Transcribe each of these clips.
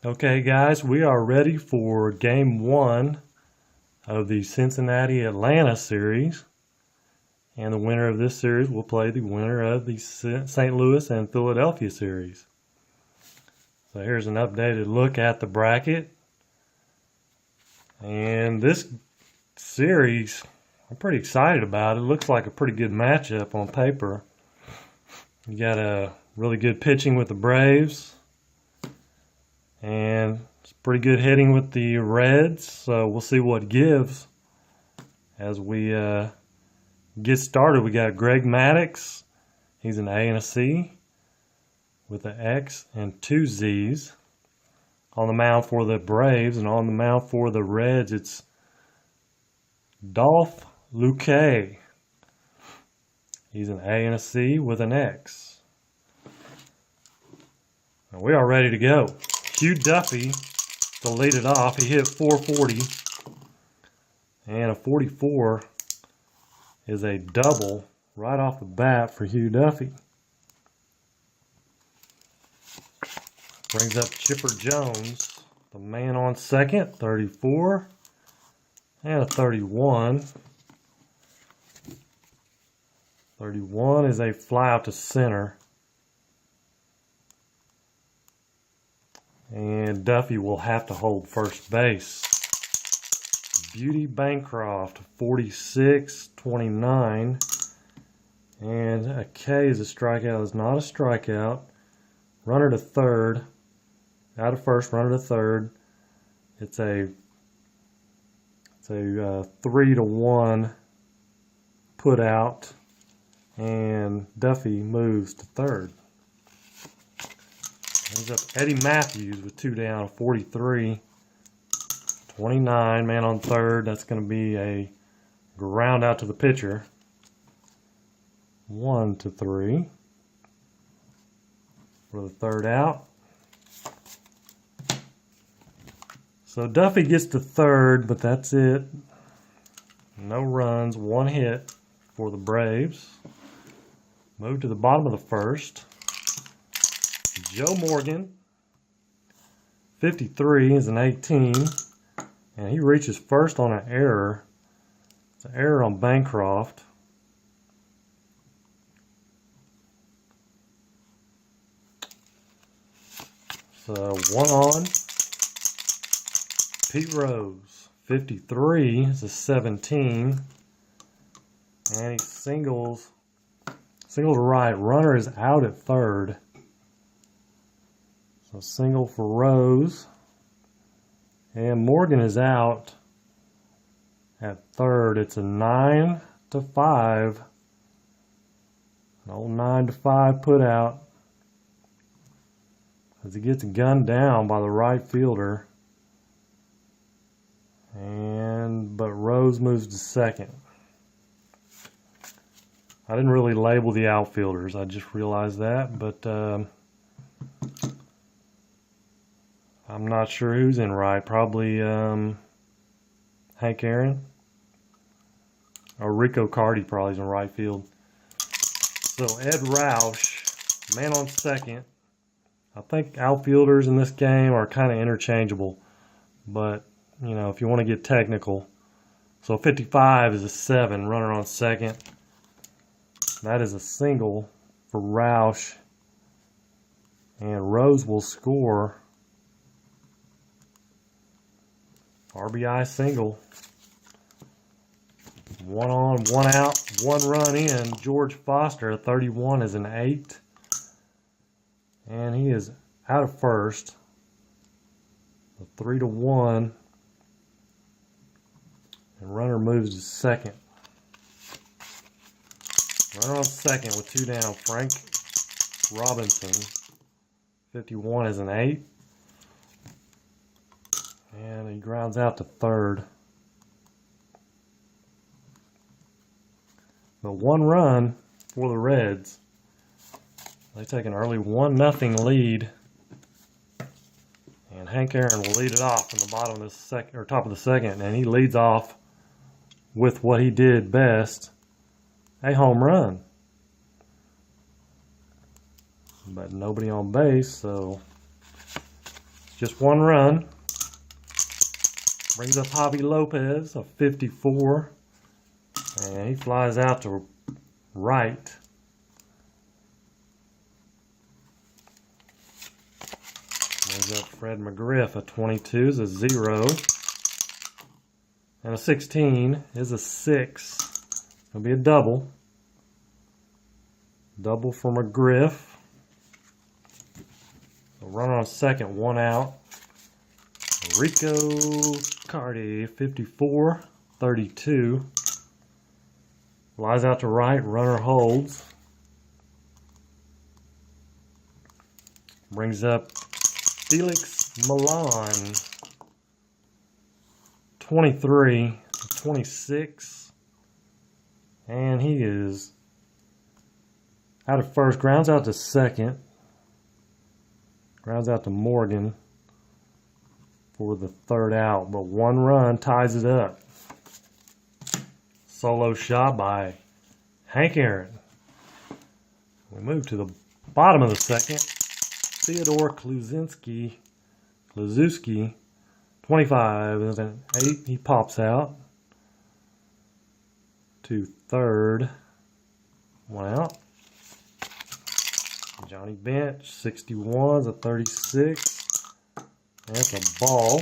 Okay, guys, we are ready for game one of the Cincinnati-Atlanta series. And the winner of this series will play the winner of the St. Louis and Philadelphia series. So here's an updated look at the bracket. And this series, I'm pretty excited about it. It looks like a pretty good matchup on paper. You got a really good pitching with the Braves. And it's pretty good hitting with the Reds, so we'll see what gives as we get started. We got Greg Maddux. He's an A and a C with an X and two Z's. On the mound for the Braves, and on the mound for the Reds, it's Dolph Luque. He's an A and a C with an X. Now we are ready to go. Hugh Duffy to lead it off. He hit 440, and a 44 is a double right off the bat for Hugh Duffy. Brings up Chipper Jones, the man on second, 34, and a 31. 31 is a fly out to center. And Duffy will have to hold first base. Beauty Bancroft, 46, 29. And a K is a strikeout. Is not a strikeout. Runner to third. Out of first, runner to third. It's a 3-1 put out. And Duffy moves to third. Brings up Eddie Matthews with two down, 43, 29, man on third. That's going to be a ground out to the pitcher. 1-3 for the third out. So Duffy gets to third, but that's it. No runs, one hit for the Braves. Move to the bottom of the first. Joe Morgan, 53, is an 18, and he reaches first on an error. It's an error on Bancroft. So one on. Pete Rose, 53, is a 17, and he singles to right. Runner is out at third. So single for Rose. And Morgan is out at third. It's a 9-5. An old 9-5 put out. As he gets gunned down by the right fielder. But Rose moves to second. I didn't really label the outfielders. I just realized that. But I'm not sure who's in right. Probably Hank Aaron. Or Rico Carty probably is in right field. So Ed Roush, man on second. I think outfielders in this game are kind of interchangeable. But, you know, if you want to get technical. So 55 is a 7, runner on second. That is a single for Roush. And Rose will score. RBI single. One on, one out, one run in. George Foster, 31, is an 8. And he is out of first. A 3-1. And runner moves to second. Runner on second with two down. Frank Robinson, 51, is an 8. And he grounds out to third. But one run for the Reds. They take an early 1-0 lead. And Hank Aaron will lead it off in the bottom of the second, or top of the second, and he leads off with what he did best, a home run. But nobody on base, so it's Just one run. Brings up Javi Lopez, a 54. And he flies out to right. Brings up Fred McGriff, a 22 is a 0. And a 16 is a 6. It'll be a double. Double for McGriff. So runner on second, one out. Rico Cardi, 54, 32. Flies out to right, runner holds. Brings up Felix Milan, 23, 26. And he is out of first, grounds out to second. Grounds out to Morgan for the third out, but one run ties it up. Solo shot by Hank Aaron. We move to the bottom of the second. Theodore Kluzinski, 25 is an 8. He pops out to third. One out. Johnny Bench, 61 is a 36. That's a ball.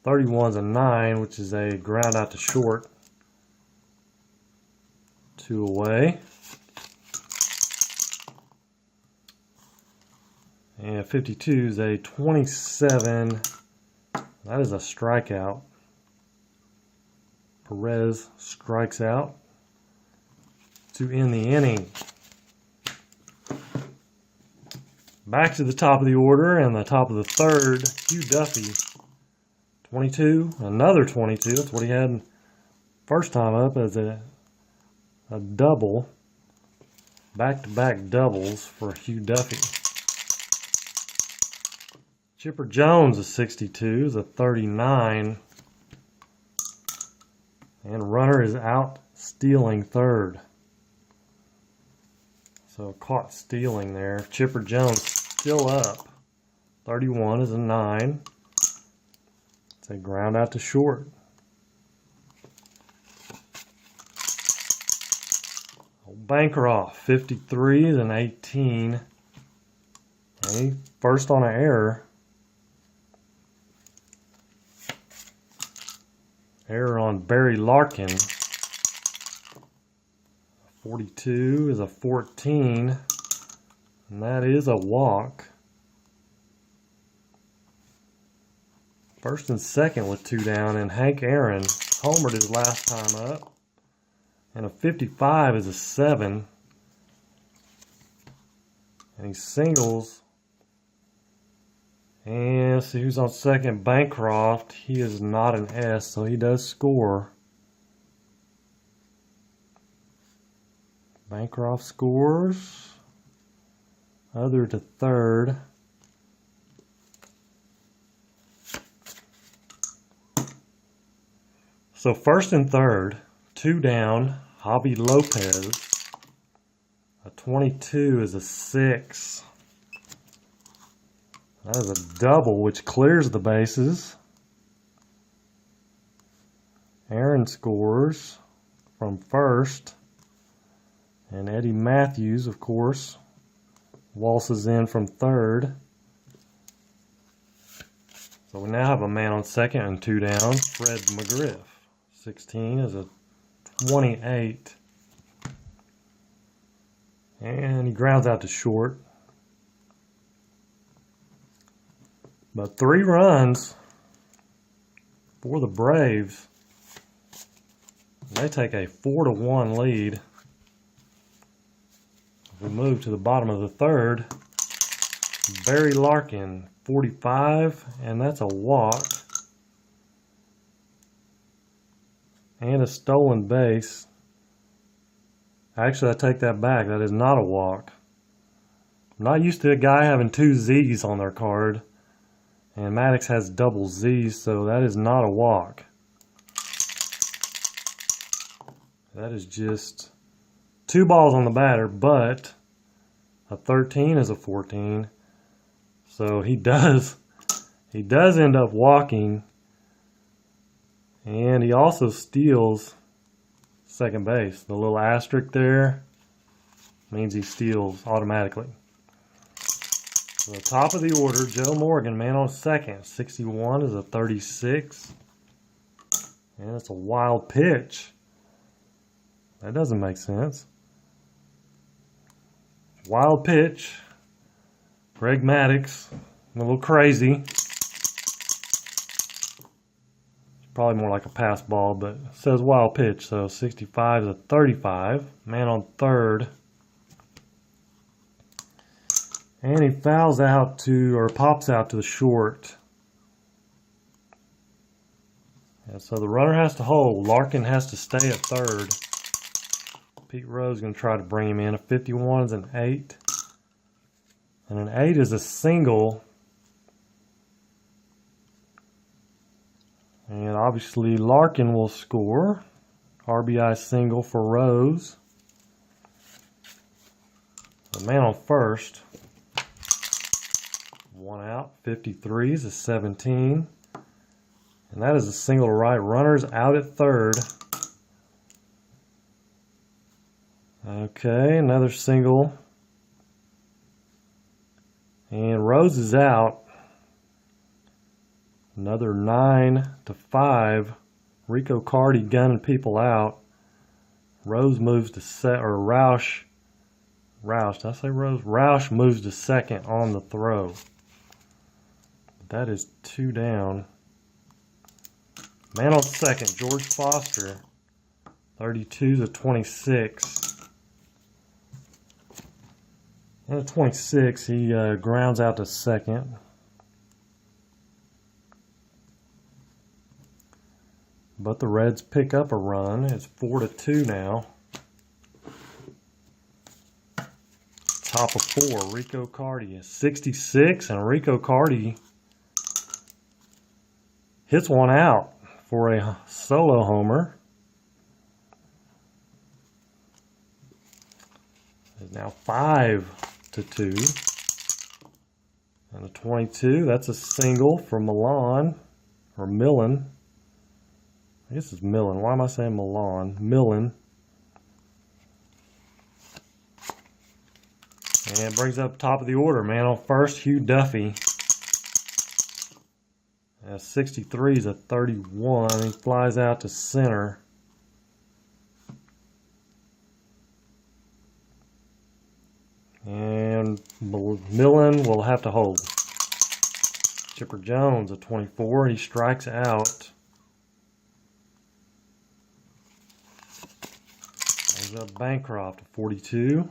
31 is a 9, which is a ground out to short. 2 away. And 52 is a 27. That is a strikeout. Perez strikes out to end the inning. Back to the top of the order and the top of the third, Hugh Duffy, 22, another 22. That's what he had first time up as a double. Back-to-back doubles for Hugh Duffy. Chipper Jones is 62, is a 39. And runner is out stealing third. So caught stealing there. Chipper Jones still up. 31 is a 9. It's a ground out to short. Bancroft, 53 is an 18. And he first on an error. Error on Barry Larkin. 42 is a 14, and that is a walk. First and second with 2 down, and Hank Aaron homered his last time up. And a 55 is a 7. And he singles. And see who's on second, Bancroft. He is not an S, so he does score. Bancroft scores. Other to third. So first and third, 2 down, Javi Lopez. A 22 is a 6. That is a double, which clears the bases. Aaron scores from first. And Eddie Matthews, of course, waltzes in from third. So we now have a man on second and 2 down. Fred McGriff, 16 is a 28. And he grounds out to short. But 3 runs for the Braves. They take a 4-1 lead. We move to the bottom of the third. Barry Larkin, 45, and that's a walk. And a stolen base. Actually, I take that back. That is not a walk. I'm not used to a guy having 2 Z's on their card. And Maddox has double Z's, so that is not a walk. That is just 2 balls on the batter, but a 13 is a 14. So he does He does end up walking, and he also steals second base. The little asterisk there means he steals automatically. So the top of the order, Joe Morgan, man on second. 61 is a 36. And it's a wild pitch. That doesn't make sense. Wild pitch. Greg Maddux, a little crazy. Probably more like a pass ball, but it says wild pitch, so 65 is a 35. Man on third. And he fouls out to, or pops out to the short. And so the runner has to hold. Larkin has to stay at third. Pete Rose is going to try to bring him in. A 51 is an 8. And an 8 is a single. And obviously Larkin will score. RBI single for Rose. The man on first. One out. 53 is a 17. And that is a single to right. Runners out at third. Okay, another single. And Rose is out. Another 9-5. Rico Carty gunning people out. Rose moves to Roush. Did I say Rose? Roush moves to second on the throw. That is 2 down. Man on second, George Foster. 32 to 26. And at 26, he grounds out to second. But the Reds pick up a run. It's 4-2 now. Top of 4, Rico Carty is 66, and Rico Carty hits one out for a solo homer. It's now 5-2. And a 22, that's a single for Millan. I guess it's Millen. Why am I saying Millan? Millen. And it brings up top of the order. Man on first, Hugh Duffy. 63 is a 31. He flies out to center. And Millen will have to hold. Chipper Jones, a 24. He strikes out. Brings up Bancroft, a 42.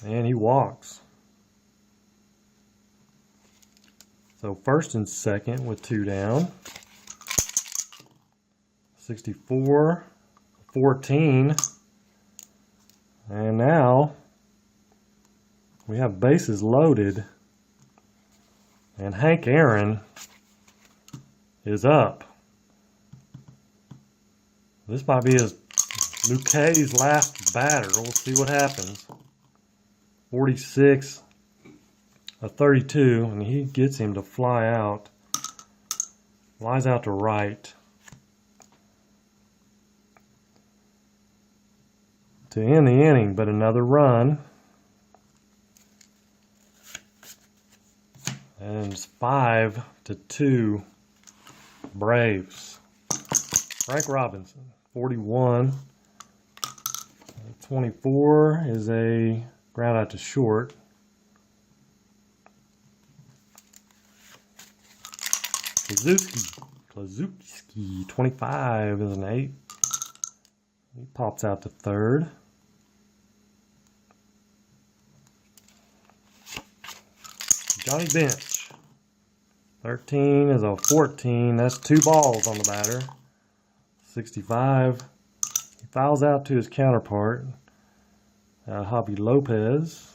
And he walks. So first and second with 2 down. 64, 14. And now we have bases loaded. And Hank Aaron is up. This might be his Luke K's last batter. We'll see what happens. 46, a 32, and he gets him to fly out. Flies out to right. To end the inning, but another run. And it's 5-2 Braves. Frank Robinson, 41. 24 is a ground out to short. Klazuski, 25 is an 8. He pops out to third. Johnny Bench, 13 is a 14. That's 2 balls on the batter. 65. He fouls out to his counterpart, Javi Lopez,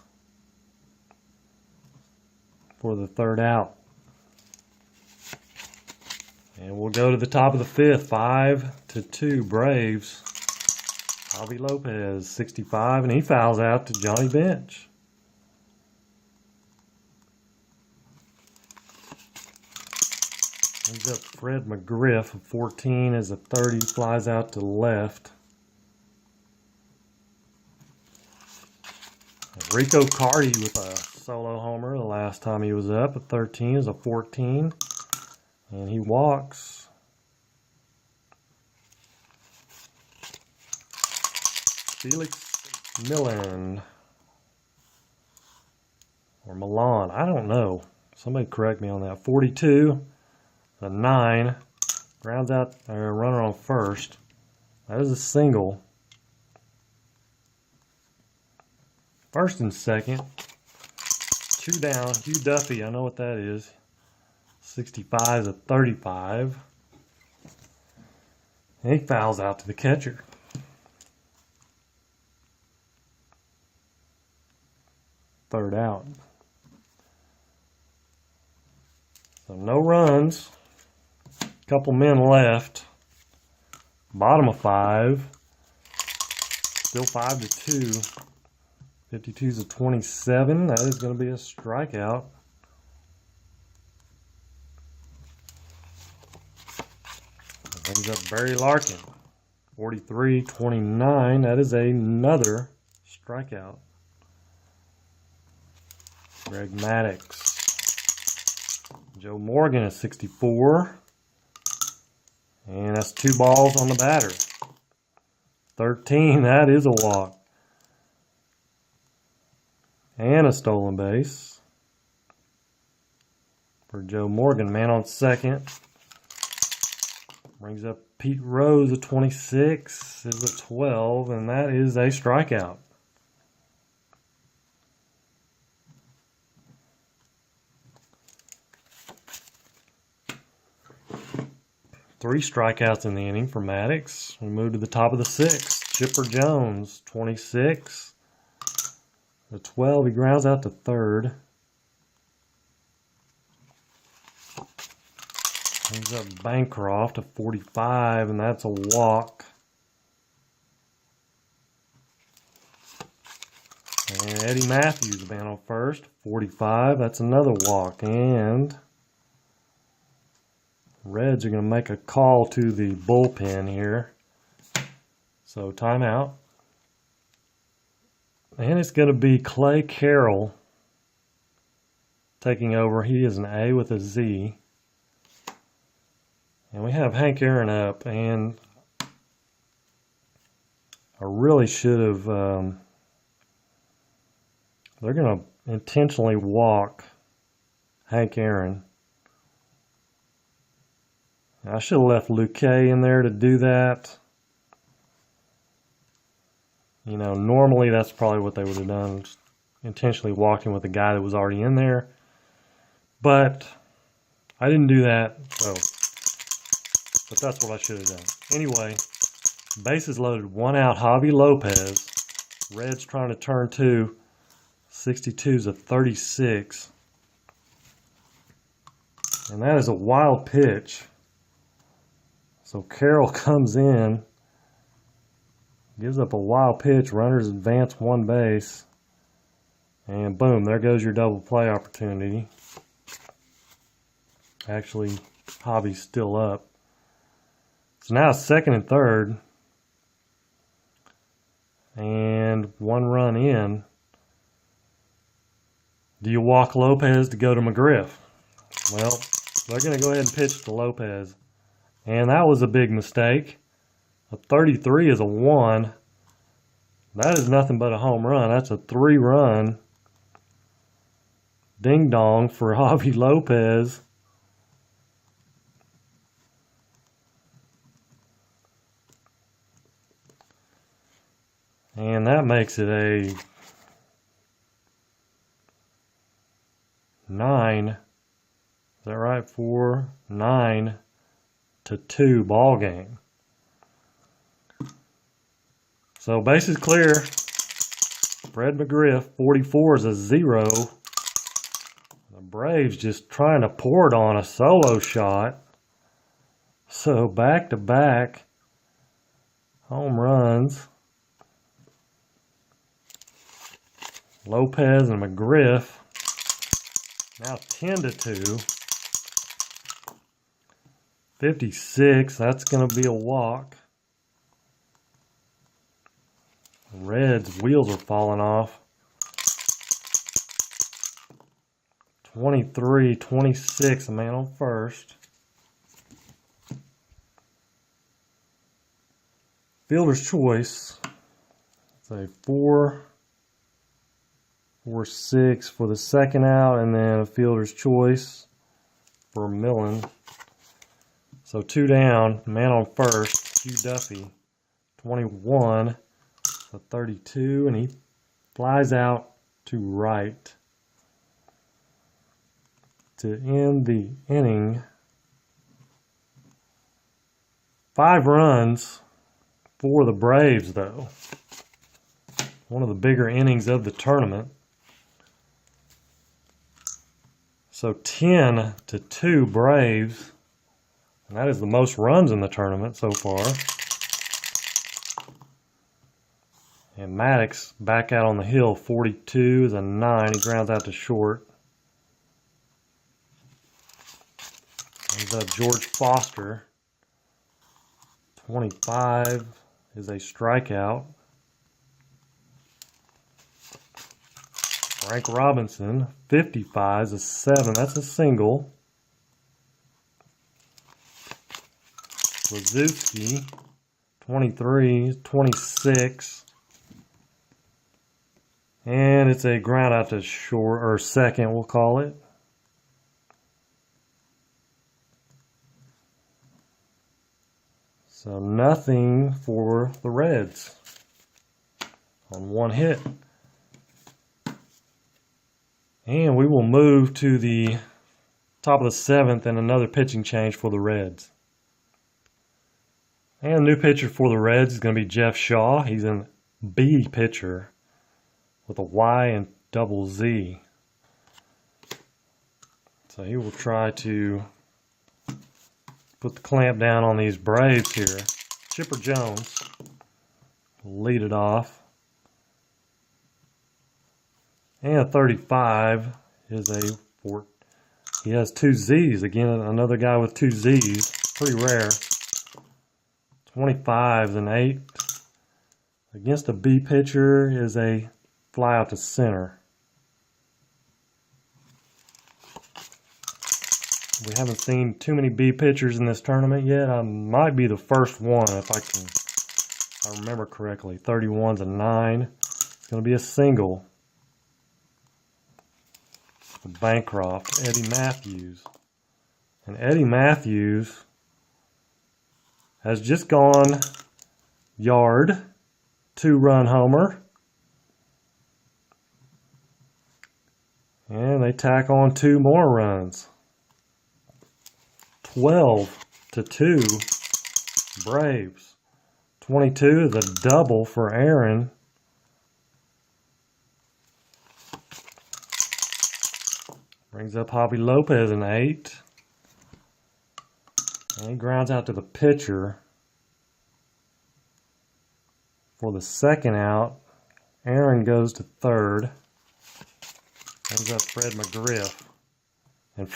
for the 3rd out. And we'll go to the top of the 5th. 5-2 Braves. Javi Lopez, 65, and he fouls out to Johnny Bench. Brings up Fred McGriff, 14 as a 30, flies out to the left. Rico Carty with a solo homer the last time he was up. A 13 is a 14. And he walks. Felix Millen. Or Milan. I don't know. Somebody correct me on that. 42. A 9. Grounds out a runner on first. That is a single. First and second. 2 down. Hugh Duffy. I know what that is. 65 is a 35. And he fouls out to the catcher. Third out. So no runs. Couple men left. Bottom of 5. Still 5-2. 52 is a 27. That is going to be a strikeout. Brings up Barry Larkin. 43-29. That is another strikeout. Greg Maddux. Joe Morgan is 64. And that's 2 balls on the batter. 13, that is a walk. And a stolen base for Joe Morgan. Man on second. Brings up Pete Rose at 26. Is a 12, and that is a strikeout. Three strikeouts in the inning for Maddux. We move to the top of the 6th. Chipper Jones, 26. The 12, he grounds out to third. Brings up Bancroft to 45, and that's a walk. And Eddie Matthews, man on first, 45. That's another walk. And Reds are going to make a call to the bullpen here. So timeout. And it's going to be Clay Carroll taking over. He is an A with a Z. And we have Hank Aaron up. And I really should have... they're going to intentionally walk Hank Aaron. I should have left Luque in there to do that. You know, normally that's probably what they would have done, intentionally walking with the guy that was already in there. But I didn't do that, so, but that's what I should have done. Anyway, bases loaded, 1 out, Javi Lopez. Reds trying to turn 2. 62 is a 36. And that is a wild pitch. So Carroll comes in, gives up a wild pitch, runners advance 1 base, and boom, there goes your double play opportunity. Actually, Javi's still up. So now it's 2nd and 3rd, and 1 run in. Do you walk Lopez to go to McGriff? Well, they're going to go ahead and pitch to Lopez. And that was a big mistake. A 33 is a 1. That is nothing but a home run. That's a 3-run ding-dong for Javi Lopez. And that makes it a 9. Is that right? 4-9 to 2 ball game. So bases clear. Fred McGriff, 44 is a 0. The Braves just trying to pour it on a solo shot. So back-to-back home runs. Lopez and McGriff. Now 10-2. 56, that's going to be a walk. Reds' wheels are falling off. 23, 26, a man on first. Fielder's choice. It's a 4, 4, 6 for the second out, and then a fielder's choice for Millen. So 2 down, man on first, Hugh Duffy. 21, so 32, and he flies out to right to end the inning. 5 runs for the Braves, though. One of the bigger innings of the tournament. So 10-2 Braves. And that is the most runs in the tournament so far. And Maddox back out on the hill. 42 is a 9. He grounds out to short. Comes up George Foster. 25 is a strikeout. Frank Robinson, 55 is a 7. That's a single. Lazewski, 23, 26. And it's a ground out to short, or second, we'll call it. So nothing for the Reds on 1 hit. And we will move to the top of the 7th and another pitching change for the Reds. And a new pitcher for the Reds is going to be Jeff Shaw. He's an B pitcher with a Y and double Z. So he will try to put the clamp down on these Braves here. Chipper Jones will lead it off. And 35 is a 4. He has 2 Z's. Again, another guy with 2 Z's. Pretty rare. 25 is an 8. Against a B pitcher is a fly out to center. We haven't seen too many B pitchers in this tournament yet. I might be the first one if I remember correctly. 31's a 9. It's going to be a single. Bancroft, Eddie Matthews. And Eddie Matthews has just gone yard, 2-run homer. And they tack on 2 more runs. 12-2 Braves. 22 is a double for Aaron. Brings up Javi Lopez an 8. And he grounds out to the pitcher for the second out. Aaron goes to third. Brings up Fred McGriff. And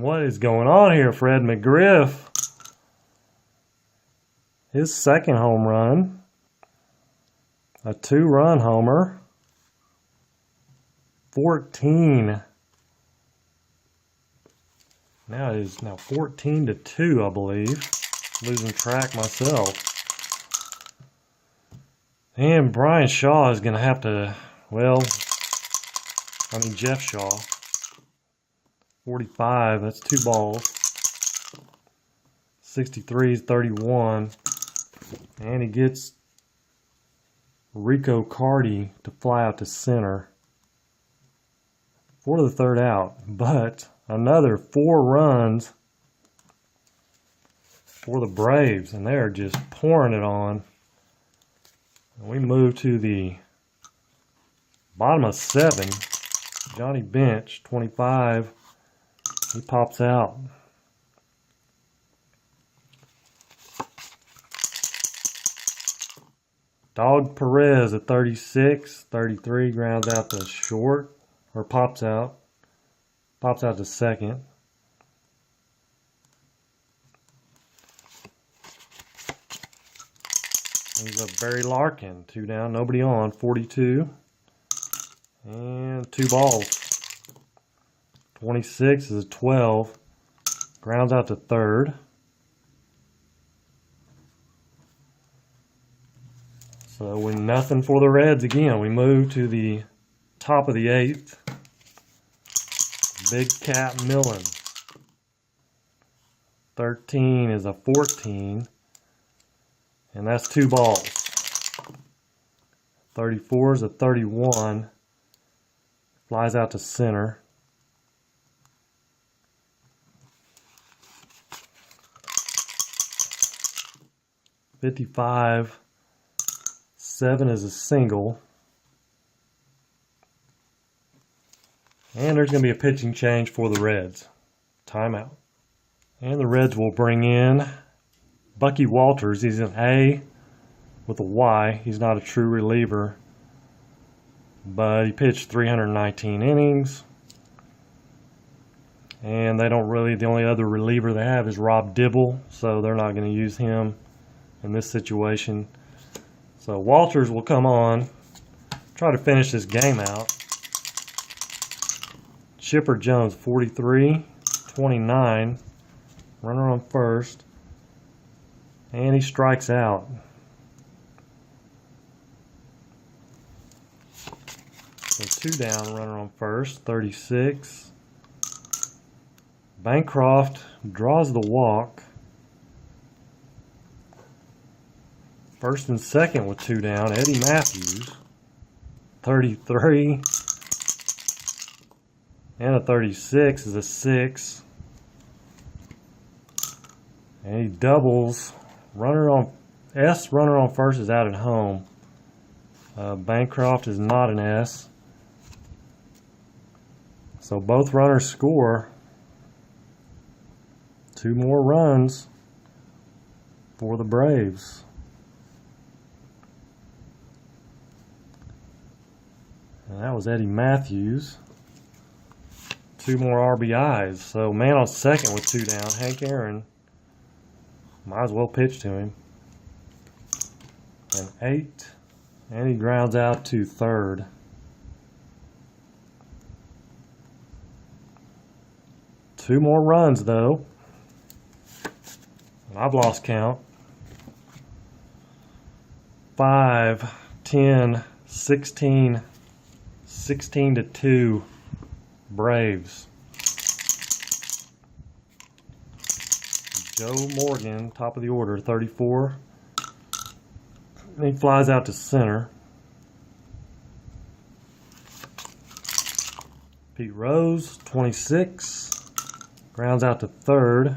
what is going on here, Fred McGriff? His second home run. A 2-run homer. 14. Now it is now 14-2, I believe. Losing track myself. And Brian Shaw is going to have to, Jeff Shaw. 45, that's 2 balls. 63 is 31. And he gets Rico Carty to fly out to center for the third out. But another 4 runs for the Braves, and they're just pouring it on. And we move to the bottom of 7. Johnny Bench, 25. He pops out. Dog Perez at 36. 33 grounds out to short, or pops out. Pops out to second. Barry Larkin, 2 down, nobody on, 42. And 2 balls. 26 is a 12. Grounds out to third. So we're nothing for the Reds again. We move to the top of the 8th. Big Cat Millen. 13 is a 14. And that's 2 balls. 34 is a 31. Flies out to center. 55. 7 is a single. And there's going to be a pitching change for the Reds. Timeout. And the Reds will bring in Bucky Walters. He's an A with a Y. He's not a true reliever, but he pitched 319 innings. And they don't really, the only other reliever they have is Rob Dibble, so they're not going to use him in this situation. So Walters will come on, try to finish this game out. Chipper Jones, 43, 29, runner on first, and he strikes out. So 2 down, runner on first, 36. Bancroft draws the walk. First and second with 2 down, Eddie Matthews, 33. And a 36 is a 6. And he doubles. Runner on first is out at home. Bancroft is not an S. So both runners score. 2 more runs for the Braves. And that was Eddie Matthews. 2 more RBIs. So man on second with 2 down. Hank Aaron. Might as well pitch to him. And 8. And he grounds out to third. Two more runs though. And I've lost count. 5, 10, 16, 16 to 2. Braves. Joe Morgan, top of the order, 34. And he flies out to center. Pete Rose, 26. Grounds out to third.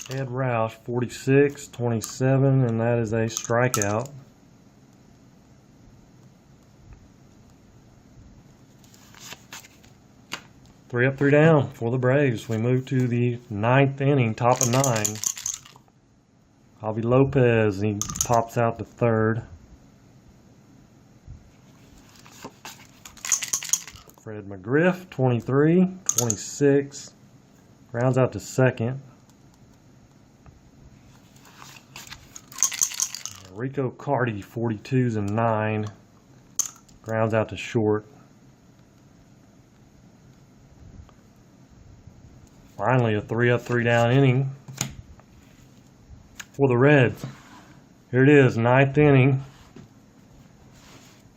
Ed Roush, 46, 27, and that is a strikeout. Three up, 3 down for the Braves. We move to the 9th inning, top of 9. Javi Lopez, he pops out to third. Fred McGriff, 23, 26. Grounds out to second. Rico Carty, 42s and 9. Grounds out to short. Finally, a 3 up, 3 down inning for the Reds. Here it is, 9th inning.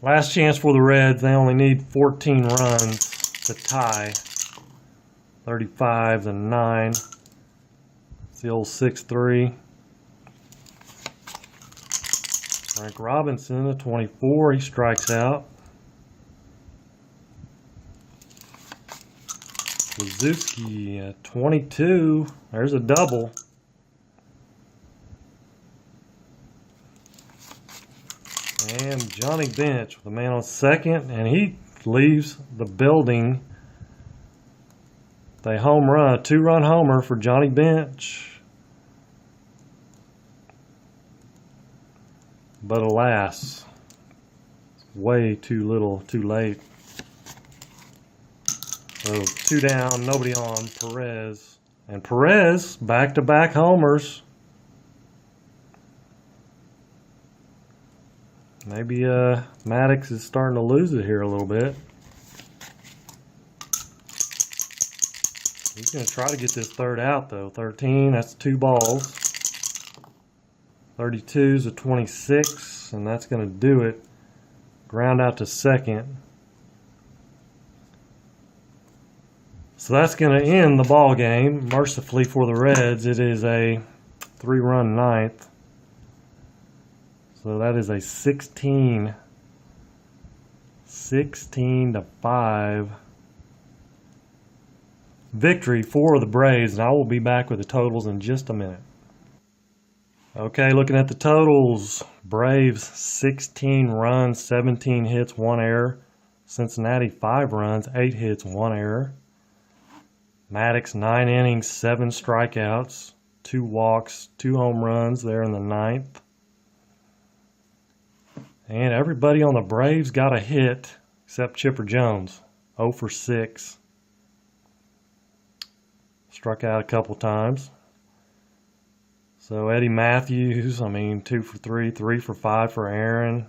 Last chance for the Reds. They only need 14 runs to tie. 35s and 9. It's the old 6-3. Frank Robinson, a 24. He strikes out. Lazuski, 22. There's a double. And Johnny Bench with a man on second, and he leaves the building. They home run, a 2-run homer for Johnny Bench. But alas, way too little, too late. So 2 down, nobody on, Perez. And Perez, back-to-back homers. Maybe Maddox is starting to lose it here a little bit. He's going to try to get this third out though. 13, that's 2 balls. 32 is a 26, and that's going to do it. Ground out to second. So that's going to end the ball game. Mercifully for the Reds, it is a 3-run ninth. So that is a 16 to 5 victory for the Braves, and I will be back with the totals in just a minute. Okay, looking at the totals, Braves 16 runs, 17 hits, 1 error. Cincinnati 5 runs, 8 hits, 1 error. Maddox 9 innings, 7 strikeouts, 2 walks, 2 home runs there in the ninth. And everybody on the Braves got a hit except Chipper Jones, 0 for 6. Struck out a couple times. So Eddie Matthews, 2 for 3, 3 for 5 for Aaron.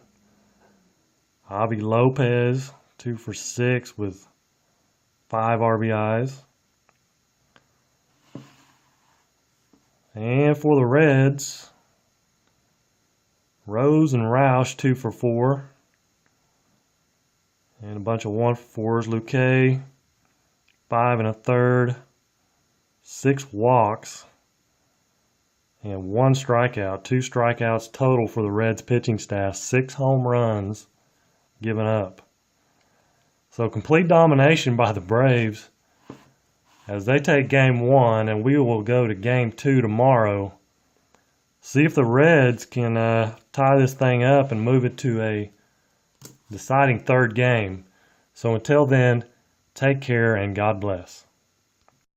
Javi Lopez, 2 for 6 with 5 RBIs. And for the Reds, Rose and Roush, 2 for 4. And a bunch of 1 for 4s. Luque, 5 1/3. 6 walks. And 1 strikeout. 2 strikeouts total for the Reds pitching staff. 6 home runs given up. So complete domination by the Braves as they take game 1, and we will go to game 2 tomorrow. See if the Reds can tie this thing up and move it to a deciding 3rd game. So until then, take care and God bless.